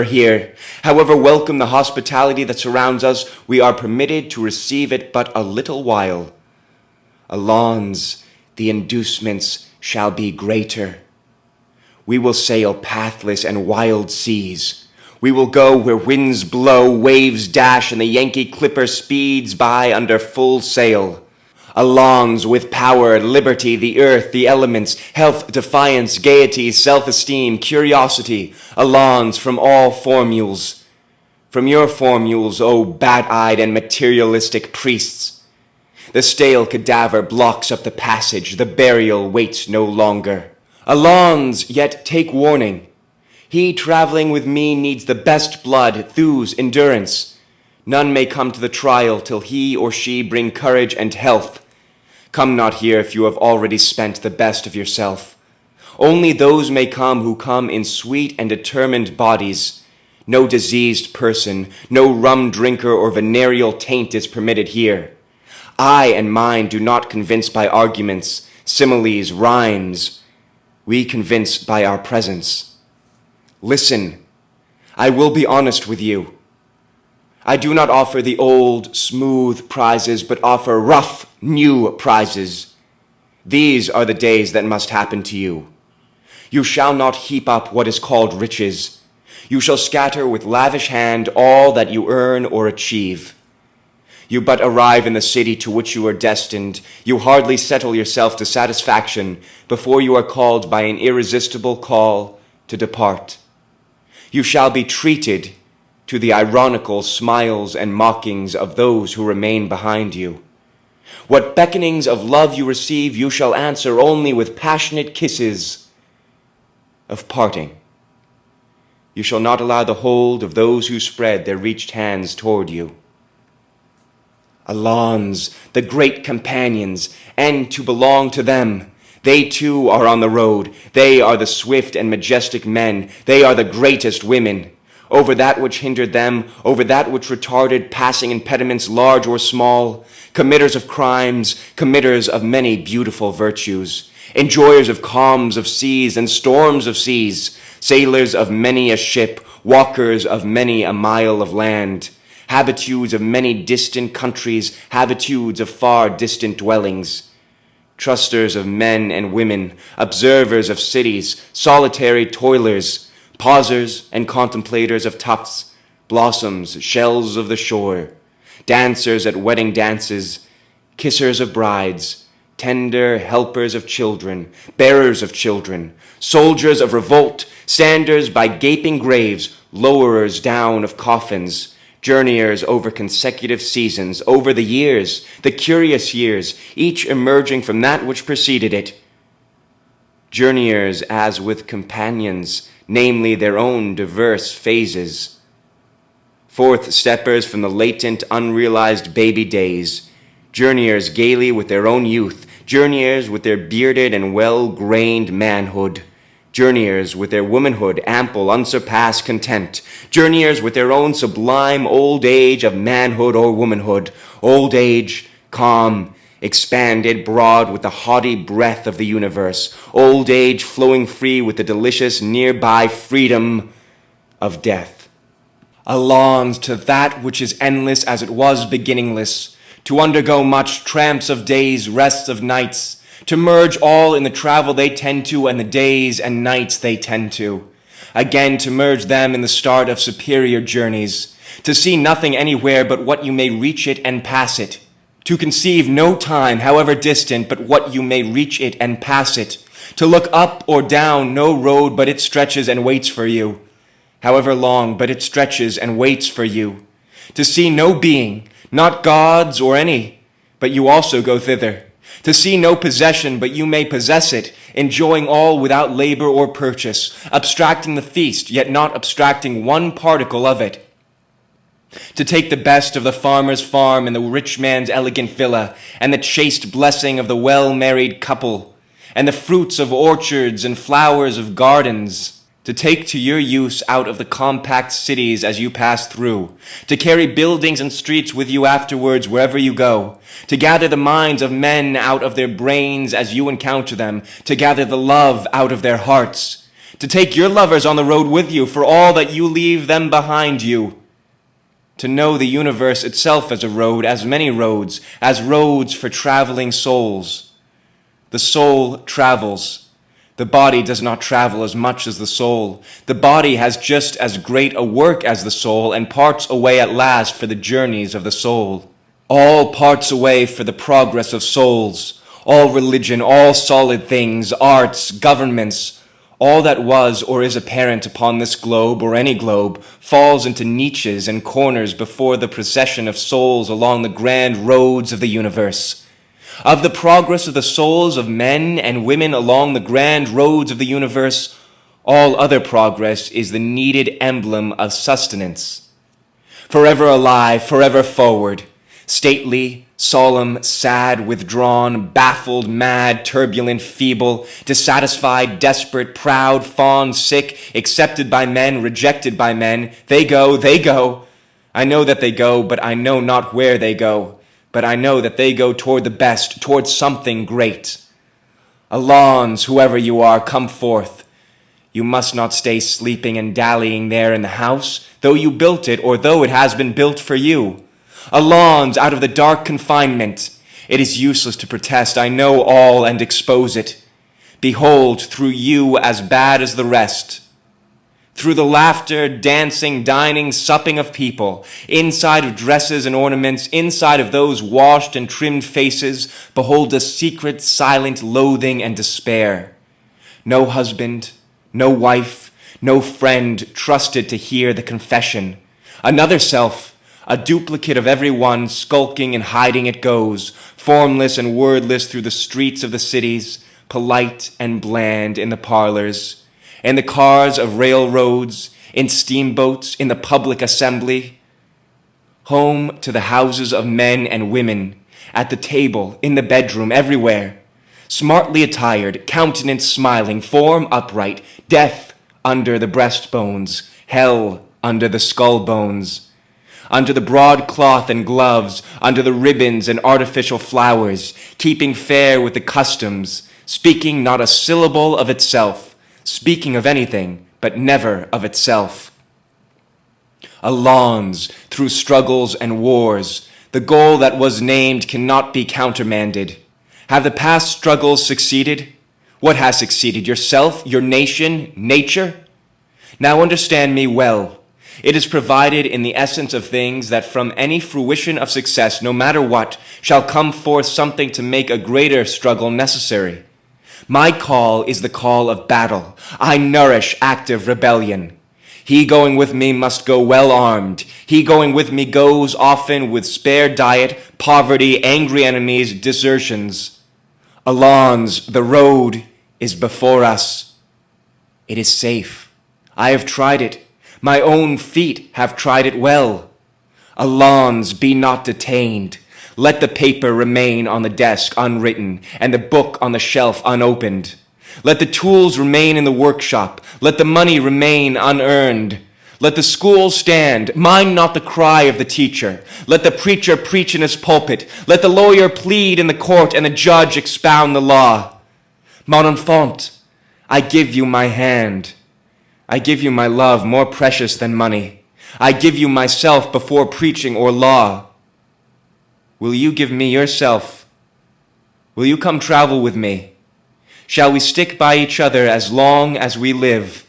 Here. However welcome the hospitality that surrounds us, we are permitted to receive it but a little while. Allons, the inducements shall be greater. We will sail pathless and wild seas. We will go where winds blow, waves dash, and the Yankee clipper speeds by under full sail. Allons with power, liberty, the earth, the elements, health, defiance, gaiety, self-esteem, curiosity, allons from all formules. From your formules, O bat-eyed and materialistic priests. The stale cadaver blocks up the passage, the burial waits no longer. Allons, yet take warning. He traveling with me needs the best blood, thews, endurance. None may come to the trial till he or she bring courage and health. Come not here if you have already spent the best of yourself. Only those may come who come in sweet and determined bodies. No diseased person, no rum drinker or venereal taint is permitted here. I and mine do not convince by arguments, similes, rhymes. We convince by our presence. Listen, I will be honest with you. I do not offer the old, smooth prizes, but offer rough, new prizes. These are the days that must happen to you. You shall not heap up what is called riches. You shall scatter with lavish hand all that you earn or achieve. You but arrive in the city to which you are destined. You hardly settle yourself to satisfaction before you are called by an irresistible call to depart. You shall be treated to the ironical smiles and mockings of those who remain behind you. What beckonings of love you receive, you shall answer only with passionate kisses of parting. You shall not allow the hold of those who spread their reached hands toward you. Allons, the great companions, and to belong to them. They too are on the road. They are the swift and majestic men. They are the greatest women. Over that which hindered them, over that which retarded passing impediments large or small, committers of crimes, committers of many beautiful virtues, enjoyers of calms of seas and storms of seas, sailors of many a ship, walkers of many a mile of land, habitudes of many distant countries, habitudes of far distant dwellings, trusters of men and women, observers of cities, solitary toilers, pausers and contemplators of tufts, blossoms, shells of the shore, dancers at wedding dances, kissers of brides, tender helpers of children, bearers of children, soldiers of revolt, standers by gaping graves, lowerers down of coffins, journeyers over consecutive seasons, over the years, the curious years, each emerging from that which preceded it. Journeyers as with companions, namely their own diverse phases. Forth steppers from the latent, unrealized baby days, journeyers gaily with their own youth, journeyers with their bearded and well-grained manhood, journeyers with their womanhood, ample, unsurpassed content, journeyers with their own sublime old age of manhood or womanhood, old age, calm, expanded, broad with the haughty breath of the universe, old age flowing free with the delicious nearby freedom of death. Allons to that which is endless as it was beginningless, to undergo much tramps of days, rests of nights, to merge all in the travel they tend to and the days and nights they tend to, again to merge them in the start of superior journeys, to see nothing anywhere but what you may reach it and pass it, to conceive no time, however distant, but what you may reach it and pass it, to look up or down no road but it stretches and waits for you, however long, but it stretches and waits for you, to see no being, not gods or any, but you also go thither, to see no possession, but you may possess it, enjoying all without labor or purchase, abstracting the feast, yet not abstracting one particle of it, to take the best of the farmer's farm and the rich man's elegant villa, and the chaste blessing of the well-married couple, and the fruits of orchards and flowers of gardens, to take to your use out of the compact cities as you pass through, to carry buildings and streets with you afterwards wherever you go, to gather the minds of men out of their brains as you encounter them, to gather the love out of their hearts, to take your lovers on the road with you for all that you leave them behind you, to know the universe itself as a road, as many roads, as roads for traveling souls. The soul travels. The body does not travel as much as the soul. The body has just as great a work as the soul, and parts away at last for the journeys of the soul. All parts away for the progress of souls. All religion, all solid things, arts, governments, all that was or is apparent upon this globe or any globe falls into niches and corners before the procession of souls along the grand roads of the universe. Of the progress of the souls of men and women along the grand roads of the universe, all other progress is the needed emblem of sustenance. Forever alive, forever forward, stately, solemn, sad, withdrawn, baffled, mad, turbulent, feeble, dissatisfied, desperate, proud, fond, sick, accepted by men, rejected by men, they go, they go. I know that they go, but I know not where they go. But I know that they go toward the best, toward something great. Alons, whoever you are, come forth. You must not stay sleeping and dallying there in the house, though you built it or though it has been built for you. Alons, out of the dark confinement. It is useless to protest. I know all and expose it. Behold, through you as bad as the rest. Through the laughter, dancing, dining, supping of people, inside of dresses and ornaments, inside of those washed and trimmed faces, behold a secret, silent loathing and despair. No husband, no wife, no friend trusted to hear the confession. Another self, a duplicate of every one, skulking and hiding it goes, formless and wordless through the streets of the cities, polite and bland in the parlors, in the cars of railroads, in steamboats, in the public assembly, home to the houses of men and women, at the table, in the bedroom, everywhere, smartly attired, countenance smiling, form upright, death under the breastbones, hell under the skull bones, under the broadcloth and gloves, under the ribbons and artificial flowers, keeping fair with the customs, speaking not a syllable of itself, speaking of anything, but never of itself. Alons, through struggles and wars, the goal that was named cannot be countermanded. Have the past struggles succeeded? What has succeeded? Yourself, your nation, nature? Now understand me well. It is provided in the essence of things that from any fruition of success, no matter what, shall come forth something to make a greater struggle necessary. My call is the call of battle. I nourish active rebellion. He going with me must go well armed. He going with me goes often with spare diet, poverty, angry enemies, desertions. Alons, the road is before us. It is safe. I have tried it. My own feet have tried it well. Alons, be not detained. Let the paper remain on the desk unwritten, and the book on the shelf unopened. Let the tools remain in the workshop. Let the money remain unearned. Let the school stand. Mind not the cry of the teacher. Let the preacher preach in his pulpit. Let the lawyer plead in the court, and the judge expound the law. Mon enfant, I give you my hand. I give you my love more precious than money. I give you myself before preaching or law. Will you give me yourself? Will you come travel with me? Shall we stick by each other as long as we live?